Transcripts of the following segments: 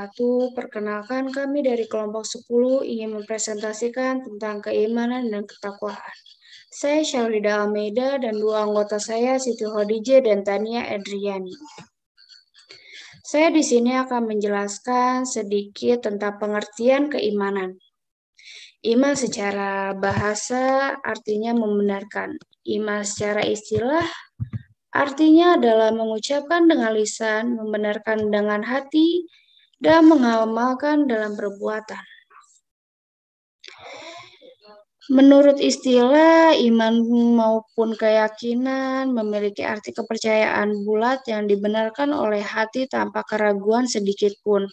wabarakatuh. Perkenalkan kami dari kelompok 10 ingin mempresentasikan tentang keimanan dan ketakwaan. Saya Syahrida Almeida dan dua anggota saya Siti Khadijah dan Tania Edriani. Saya di sini akan menjelaskan sedikit tentang pengertian keimanan. Iman secara bahasa artinya membenarkan. Iman secara istilah artinya adalah mengucapkan dengan lisan, membenarkan dengan hati, dan mengamalkan dalam perbuatan. Menurut istilah, iman maupun keyakinan memiliki arti kepercayaan bulat yang dibenarkan oleh hati tanpa keraguan sedikit pun,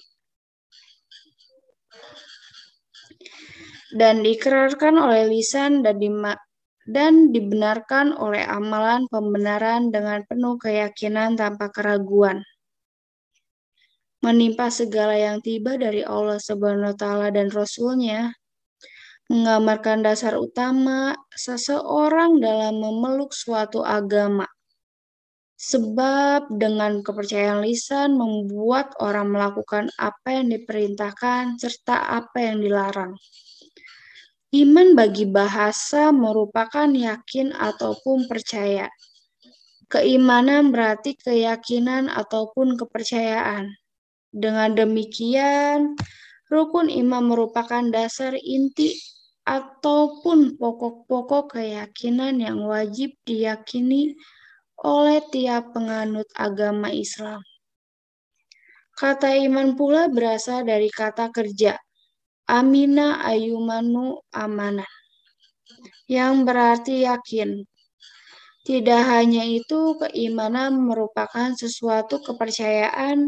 dan diikrarkan oleh lisan dan dibenarkan oleh amalan pembenaran dengan penuh keyakinan tanpa keraguan. Menimpa segala yang tiba dari Allah Subhanahu wa Ta'ala dan Rasul-Nya, menggambarkan dasar utama seseorang dalam memeluk suatu agama. Sebab dengan kepercayaan lisan membuat orang melakukan apa yang diperintahkan serta apa yang dilarang. Iman bagi bahasa merupakan yakin ataupun percaya. Keimanan berarti keyakinan ataupun kepercayaan. Dengan demikian, rukun iman merupakan dasar inti ataupun pokok-pokok keyakinan yang wajib diyakini oleh tiap penganut agama Islam. Kata iman pula berasal dari kata kerja, amina ayumanu amanah, yang berarti yakin. Tidak hanya itu, keimanan merupakan sesuatu kepercayaan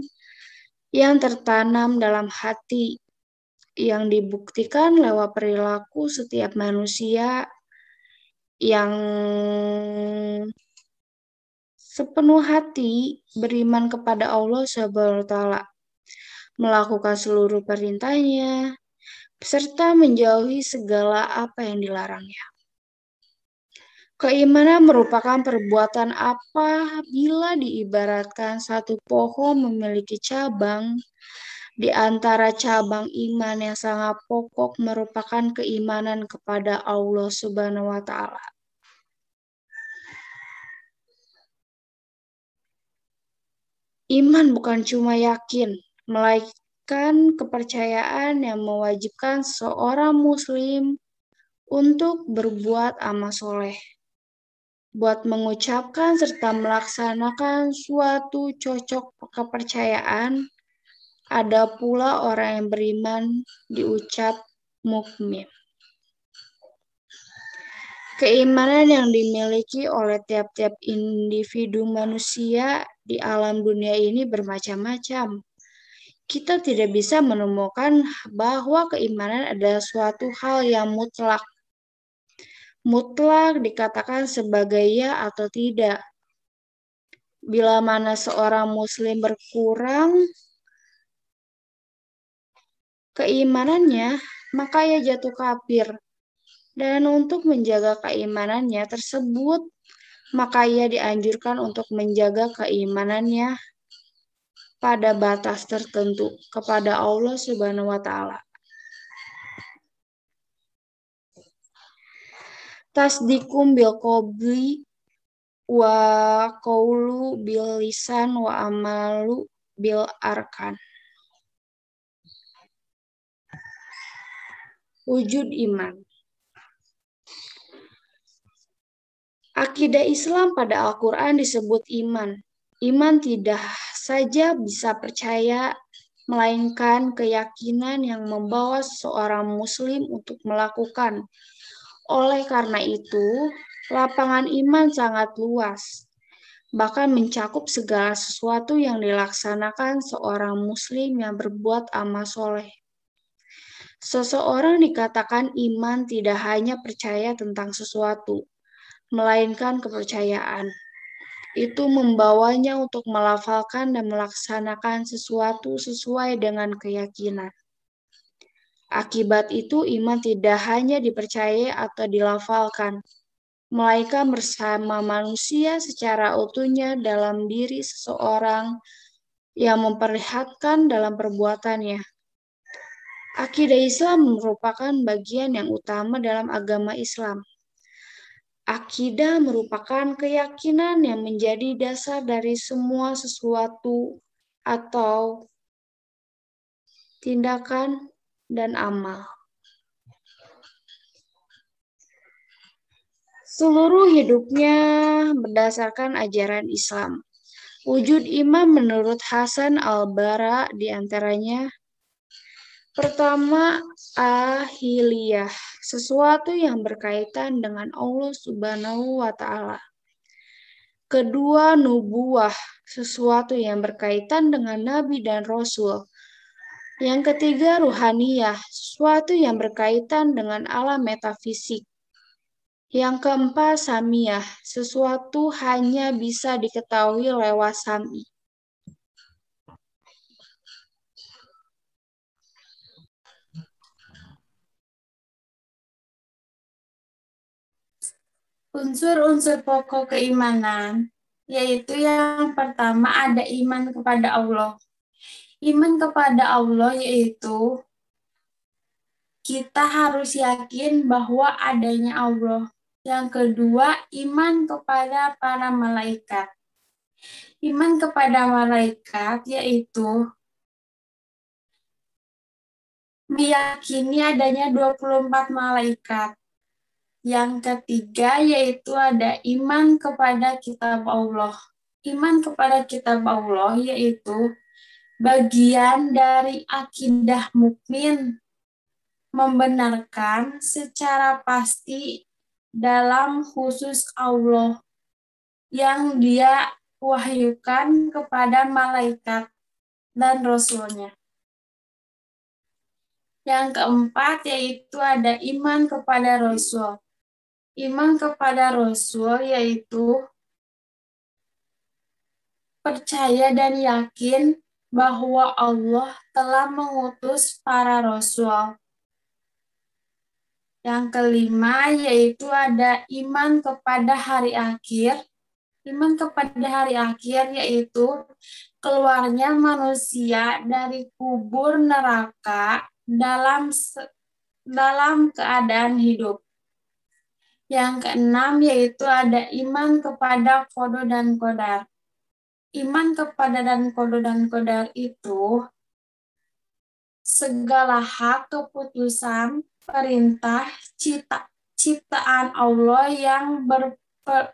yang tertanam dalam hati, yang dibuktikan lewat perilaku setiap manusia yang sepenuh hati beriman kepada Allah Subhanahu wa Ta'ala, melakukan seluruh perintahnya, serta menjauhi segala apa yang dilarangnya. Keimanan merupakan perbuatan apabila diibaratkan satu pohon memiliki cabang. Di antara cabang iman yang sangat pokok merupakan keimanan kepada Allah Subhanahu wa Ta'ala. Iman bukan cuma yakin, melainkan kepercayaan yang mewajibkan seorang muslim untuk berbuat amal soleh, buat mengucapkan serta melaksanakan suatu cocok kepercayaan. Ada pula orang yang beriman diucap mukmin. Keimanan yang dimiliki oleh tiap-tiap individu manusia di alam dunia ini bermacam-macam. Kita tidak bisa menemukan bahwa keimanan adalah suatu hal yang mutlak. Mutlak dikatakan sebagai ya atau tidak. Bila mana seorang muslim berkurang keimanannya, maka ia jatuh kafir. Dan untuk menjaga keimanannya tersebut, maka ia dianjurkan untuk menjaga keimanannya pada batas tertentu kepada Allah Subhanahu wa Ta'ala. Tasdikum bil qawli wa qaulu bil lisan wa amalu bil arkan. Wujud iman. Akidah Islam pada Al-Quran disebut iman. Iman tidak saja bisa percaya, melainkan keyakinan yang membawa seorang muslim untuk melakukan. Oleh karena itu, lapangan iman sangat luas, bahkan mencakup segala sesuatu yang dilaksanakan seorang muslim yang berbuat amal soleh. Seseorang dikatakan iman tidak hanya percaya tentang sesuatu, melainkan kepercayaan. Itu membawanya untuk melafalkan dan melaksanakan sesuatu sesuai dengan keyakinan. Akibat itu, iman tidak hanya dipercayai atau dilafalkan, melainkan bersama manusia secara utuhnya dalam diri seseorang yang memperlihatkan dalam perbuatannya. Akidah Islam merupakan bagian yang utama dalam agama Islam. Akidah merupakan keyakinan yang menjadi dasar dari semua sesuatu atau tindakan dan amal. Seluruh hidupnya berdasarkan ajaran Islam. Wujud iman menurut Hasan al-Bara diantaranya: pertama, ahiliyah, sesuatu yang berkaitan dengan Allah Subhanahu wa Ta'ala. Kedua, nubuwah, sesuatu yang berkaitan dengan nabi dan rasul. Yang ketiga, ruhaniyah, sesuatu yang berkaitan dengan alam metafisik. Yang keempat, samiyah, sesuatu hanya bisa diketahui lewat sami. Unsur-unsur pokok keimanan, yaitu yang pertama ada iman kepada Allah. Iman kepada Allah yaitu kita harus yakin bahwa adanya Allah. Yang kedua, iman kepada para malaikat. Iman kepada malaikat yaitu meyakini adanya 24 malaikat. Yang ketiga yaitu ada iman kepada kitab Allah. Iman kepada kitab Allah yaitu bagian dari akidah mukmin, membenarkan secara pasti dalam khusus Allah yang Dia wahyukan kepada malaikat dan rasulnya. Yang keempat yaitu ada iman kepada Rasul. Iman kepada Rasul yaitu percaya dan yakin bahwa Allah telah mengutus para Rasul. Yang kelima yaitu ada iman kepada hari akhir. Iman kepada hari akhir yaitu keluarnya manusia dari kubur neraka dalam keadaan hidup. Yang keenam yaitu ada iman kepada qada dan qadar. Iman kepada qada dan qadar itu segala hak, keputusan, perintah, ciptaan Allah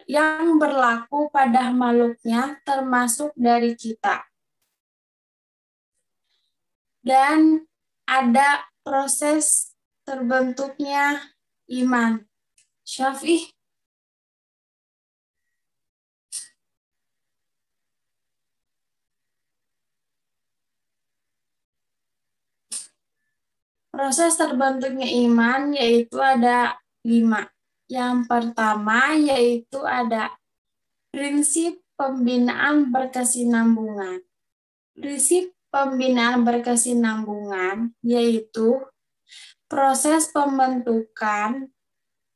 yang berlaku pada makhluknya termasuk dari kita. Dan ada proses terbentuknya iman. Syafi'i. Proses terbentuknya iman yaitu ada 5. Yang pertama yaitu ada prinsip pembinaan berkesinambungan. Prinsip pembinaan berkesinambungan yaitu proses pembentukan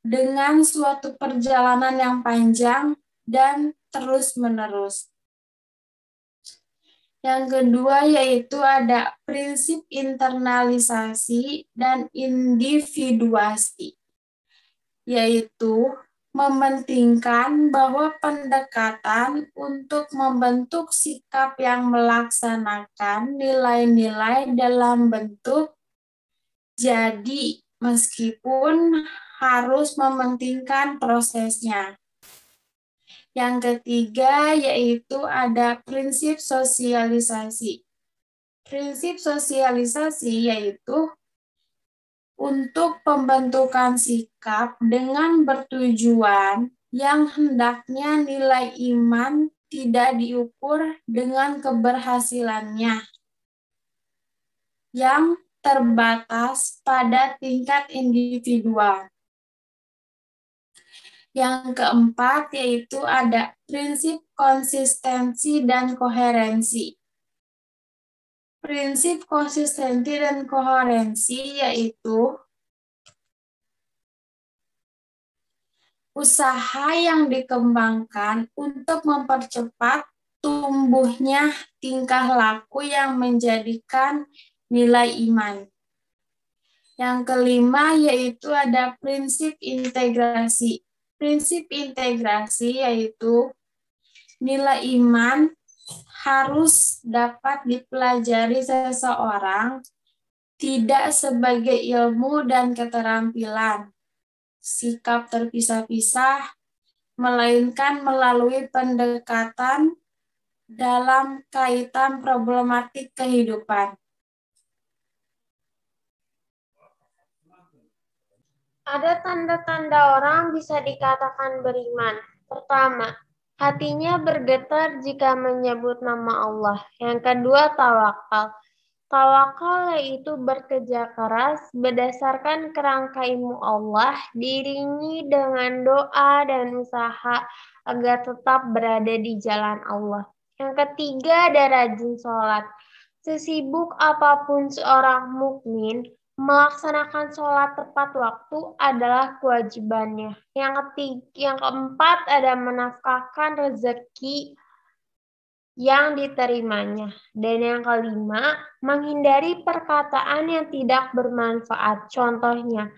dengan suatu perjalanan yang panjang dan terus-menerus. Yang kedua yaitu ada prinsip internalisasi dan individuasi, yaitu mementingkan bahwa pendekatan untuk membentuk sikap yang melaksanakan nilai-nilai dalam bentuk jadi meskipun harus mementingkan prosesnya. Yang ketiga yaitu ada prinsip sosialisasi. Prinsip sosialisasi yaitu untuk pembentukan sikap dengan bertujuan yang hendaknya nilai iman tidak diukur dengan keberhasilannya yang terbatas pada tingkat individual. Yang keempat yaitu ada prinsip konsistensi dan koherensi. Prinsip konsistensi dan koherensi yaitu usaha yang dikembangkan untuk mempercepat tumbuhnya tingkah laku yang menjadikan nilai iman. Yang kelima yaitu ada prinsip integrasi. Prinsip integrasi yaitu nilai iman harus dapat dipelajari seseorang tidak sebagai ilmu dan keterampilan, sikap terpisah-pisah, melainkan melalui pendekatan dalam kaitan problematik kehidupan. Ada tanda-tanda orang bisa dikatakan beriman. Pertama, hatinya bergetar jika menyebut nama Allah. Yang kedua, tawakal. Tawakal yaitu bekerja keras berdasarkan kerangka ilmu Allah, diiringi dengan doa dan usaha agar tetap berada di jalan Allah. Yang ketiga, ada rajin sholat. Sesibuk apapun seorang mukmin, melaksanakan sholat tepat waktu adalah kewajibannya. Yang keempat, ada menafkahkan rezeki yang diterimanya. Dan yang kelima, menghindari perkataan yang tidak bermanfaat. Contohnya,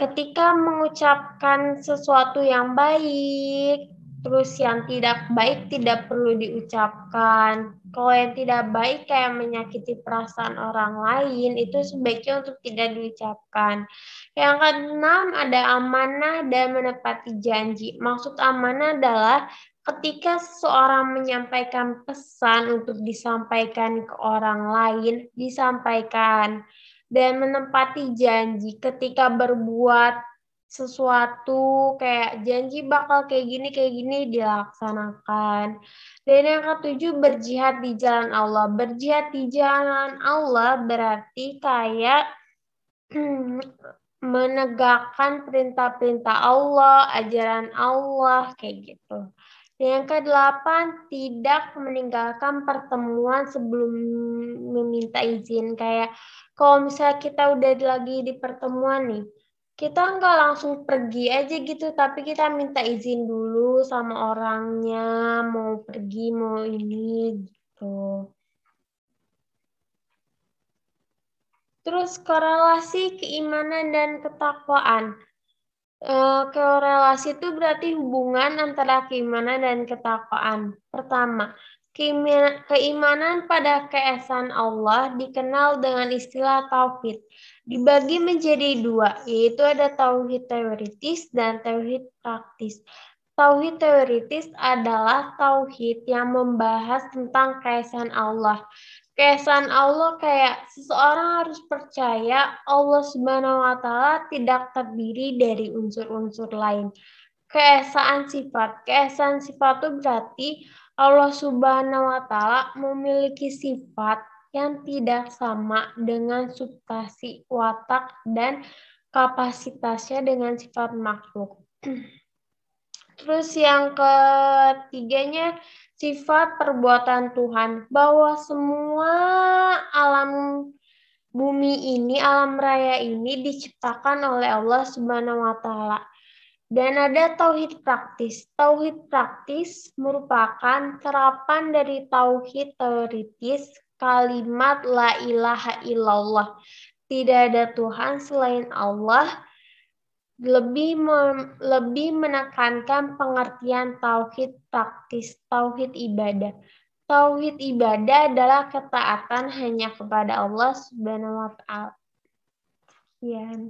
ketika mengucapkan sesuatu yang baik, terus yang tidak baik tidak perlu diucapkan. Kalau yang tidak baik kayak menyakiti perasaan orang lain, itu sebaiknya untuk tidak diucapkan. Yang keenam, ada amanah dan menepati janji. Maksud amanah adalah ketika seseorang menyampaikan pesan untuk disampaikan ke orang lain, disampaikan. Dan menepati janji ketika berbuat sesuatu kayak janji bakal kayak gini dilaksanakan. Dan yang ketujuh, berjihad di jalan Allah. Berjihad di jalan Allah berarti kayak menegakkan perintah-perintah Allah, ajaran Allah, kayak gitu. Dan yang kedelapan, tidak meninggalkan pertemuan sebelum meminta izin. Kayak kalau misalnya kita udah lagi di pertemuan nih, kita nggak langsung pergi aja gitu, tapi kita minta izin dulu sama orangnya, mau pergi, mau ini, gitu. Terus korelasi keimanan dan ketakwaan. Korelasi itu berarti hubungan antara keimanan dan ketakwaan. Pertama, keimanan pada keesaan Allah dikenal dengan istilah tauhid. Dibagi menjadi dua, yaitu ada tauhid teoritis dan tauhid praktis. Tauhid teoritis adalah tauhid yang membahas tentang keesaan Allah. Keesaan Allah kayak seseorang harus percaya Allah Subhanahu wa Ta'ala tidak terdiri dari unsur-unsur lain. Keesaan sifat itu berarti Allah Subhanahu wa Ta'ala memiliki sifat yang tidak sama dengan substansi watak dan kapasitasnya dengan sifat makhluk. Terus yang ketiganya, sifat perbuatan Tuhan, bahwa semua alam bumi ini, alam raya ini diciptakan oleh Allah Subhanahu wa Ta'ala. Dan ada tauhid praktis. Tauhid praktis merupakan terapan dari tauhid teoritis, kalimat la ilaha illallah. Tidak ada Tuhan selain Allah. Lebih menekankan pengertian tauhid praktis, tauhid ibadah. Tauhid ibadah adalah ketaatan hanya kepada Allah Subhanahu wa Ta'ala. Sekian.